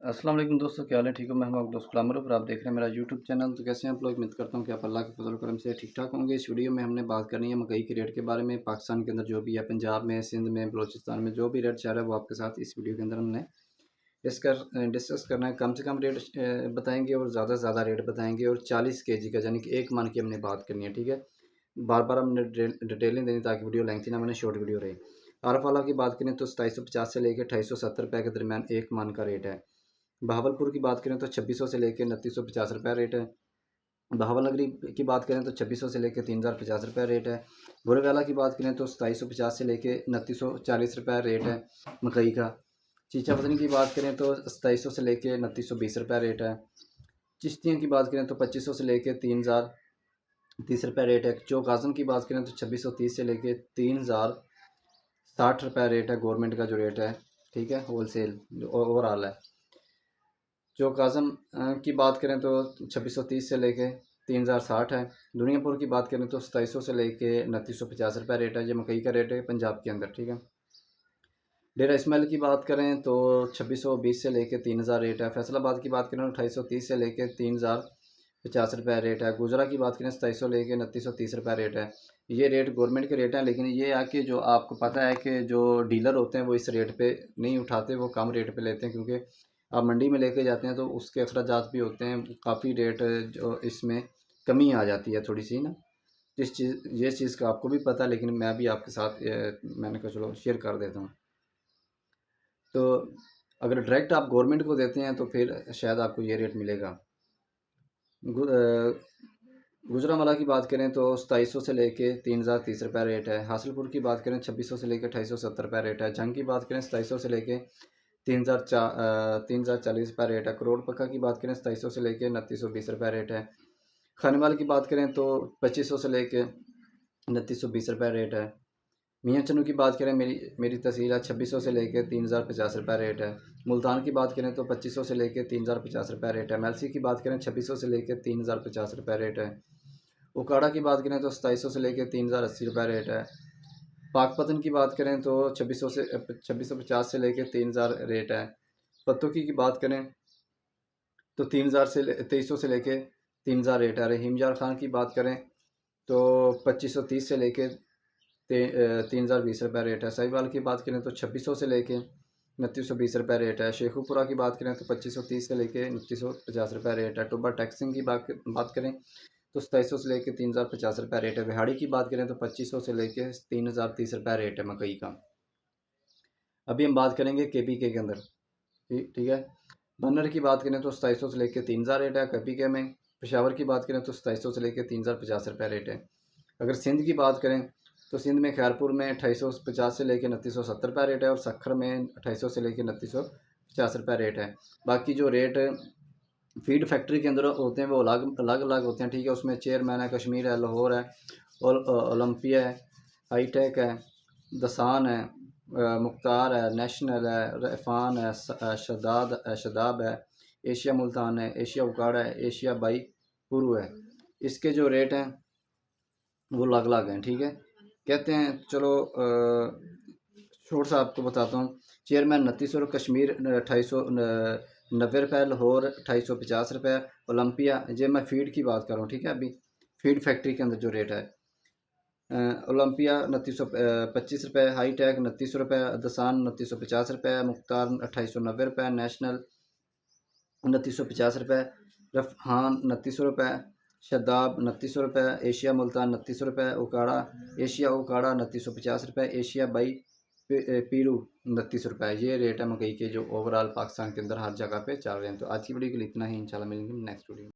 अस्सलाम वालेकुम दोस्तों, क्या हाल है? ठीक हो? मैं हूं आपका दोस्त गुलाम और आप देख रहे हैं मेरा यूट्यूब चैनल। तो कैसे हैं आप लोग? उम्मीद करता हूं कि आप अल्लाह के फजल करम से ठीक ठाक होंगे। इस वीडियो में हमने बात करनी है मकई के रेट के बारे में। पाकिस्तान के अंदर जो भी है, पंजाब में, सिंध में, बलोचिस्तान में जो भी रेट चल रहा है वो आपके साथ इस वीडियो के अंदर हमने डिस्कस करना है। कम से कम रेट बताएंगे और ज़्यादा से ज़्यादा रेट बताएंगे। और 40 kg का यानी कि 1 मन की हमने बात करनी है, ठीक है। बार बार हमने डिटेलिंग देनी ताकि वीडियो लेंथी ना बने, शॉर्ट वीडियो रहे। आरफ वाला की बात करें तो 2750 से लेकर 2870 रुपये के दरमियान 1 मन का रेट है। बहावलपुर की बात करें तो 2600 से लेकर 2950 रुपये रेट है। बहावल नगरी की बात करें तो 2600 से लेकर 3050 रुपये रेट है। गोरेवाला की बात करें तो 2750 से लेकर 2940 रुपये रेट है मकई का। चीचा वतनी की बात करें तो 2700 से लेकर 2920 रुपये रेट है। चिश्तियों की बात करें तो 2500 से लेकर 3030 रुपये रेट है। चौक आज़म की बात करें तो 2630 से लेकर 3060 रुपये रेट है। गवर्नमेंट का जो रेट है, ठीक है, होल सेल जो ओवरऑल है। चौक आज़म की बात करें तो 2630 से लेके 3060 है। दुनियापुर की बात करें तो 2700 से लेके 2950 रुपये रेट है। ये मकई का रेट है पंजाब के अंदर, ठीक है। डेरा इस्माइल की बात करें तो 2620 से लेके 3000 रेट है। फैसलाबाद की बात करें तो 2830 से लेके 3050 रुपये रेट है। गुजरा की बात करें 2700 लेके 2930 रुपये रेट है। ये रेट गवर्नमेंट के रेट हैं, लेकिन ये है कि जो आपको पता है कि जो डीलर होते हैं वो इस रेट पे नहीं उठाते, वो कम रेट पे लेते हैं, क्योंकि आप मंडी में लेके जाते हैं तो उसके अखराजात भी होते हैं। काफ़ी रेट जो इसमें कमी आ जाती है थोड़ी सी ना। ये चीज़ का आपको भी पता है, लेकिन मैं भी आपके साथ मैंने कहा चलो शेयर कर देता हूँ। तो अगर डायरेक्ट आप गवर्नमेंट को देते हैं तो फिर शायद आपको ये रेट मिलेगा। गुजरांवाला की बात करें तो 2700 से लेके 3030 रुपये रेट है। हासिलपुर की बात करें 2600 से लेकर 2870 रुपये रेट है। जंग की बात करें 2700 से लेके 3040 रुपये रेट है। करोड़ पक्का की बात करें 2700 से लेके 2920 रुपये रेट है। खानेवाल की बात करें तो 2500 से लेके 2920 रुपये रेट है। मियाँ चन्नू की बात करें, मेरी मेरी तहसील है, 2600 से लेकर 3050 रुपये रेट है। मुल्तान की बात करें तो 2500 से लेकर 3050 रुपये रेट है। मेलसी की बात करें 2600 से लेकर 3050 रुपये रेट है। उकाड़ा की बात करें तो 2700 से लेकर 3080 रुपये रेट है। पाकपतन की बात करें तो 2650 से लेकर 3000 रेट है। पत्तों की बात करें तो 2300 से लेकर 3000 रेट है। रहीम यार खान की बात करें तो 2530 से लेकर 3020 रुपये रेट है। साहिवाल की बात करें तो 2600 से लेके 2920 रुपये रेट है। शेखुपुरा की बात करें तो 2530 से लेके 2950 रुपये रेट है। टोबा टैक्सिंग की बात करें तो 2700 से लेके 3050 रुपये रेट है। बिहाड़ी की बात करें तो 2500 से लेके 3030 रुपये रेट है मकई का। अभी हम बात करेंगे KPK के अंदर, ठीक है। बनर की बात करें तो 2700 से लेकर 3000 रेट है KPK में। पेशावर की बात करें तो 2700 से लेकर 3050 रुपये रेट है। अगर सिंध की बात करें तो सिंध में खैरपुर में 2850 से लेकर 2970 रुपये रेट है। और सखर में 2800 से लेकर 2950 रुपये रेट है। बाकी जो रेट फीड फैक्ट्री के अंदर होते हैं वो अलग अलग अलग होते हैं, ठीक है। उसमें चेयरमैन है, कश्मीर है, लाहौर है, और ओलंपिया है, हाईटेक है, दसान है, मुख्तार है, नेशनल है, रफ़ान है, शदाब है, एशिया मुल्तान है, एशिया उकाड़ा है, एशिया बाई पुरू है। इसके जो रेट हैं वो अलग अलग हैं, ठीक है। कहते हैं चलो शॉर्ट सा आपको बताता हूँ। चेयरमैन 2900, कश्मीर 2890 रुपये, लाहौर 2850 रुपये, ओलंपिया, ये मैं फ़ीड की बात कर रहा हूँ, ठीक है। अभी फ़ीड फैक्ट्री के अंदर जो रेट है, ओलंपिया 2925 रुपये, हाईटेक 2900 रुपये, दसान 2950 रुपये, मुख्तार 2890 रुपये, नेशनल 2950 रुपये, रफ़ान 2900 रुपये, शदाब 2900 रुपये, एशिया मुल्तान 2900 रुपये, उकाड़ा एशिया उकाड़ा 2950 रुपये, एशिया बाई पीरू 29 रुपये। ये रेट है मकई के जो ओवरऑल पाकिस्तान के अंदर हर जगह पे चल रहे हैं। तो आज की वीडियो के लिए इतना ही, इंशाल्लाह मिलेंगे नेक्स्ट वीडियो में।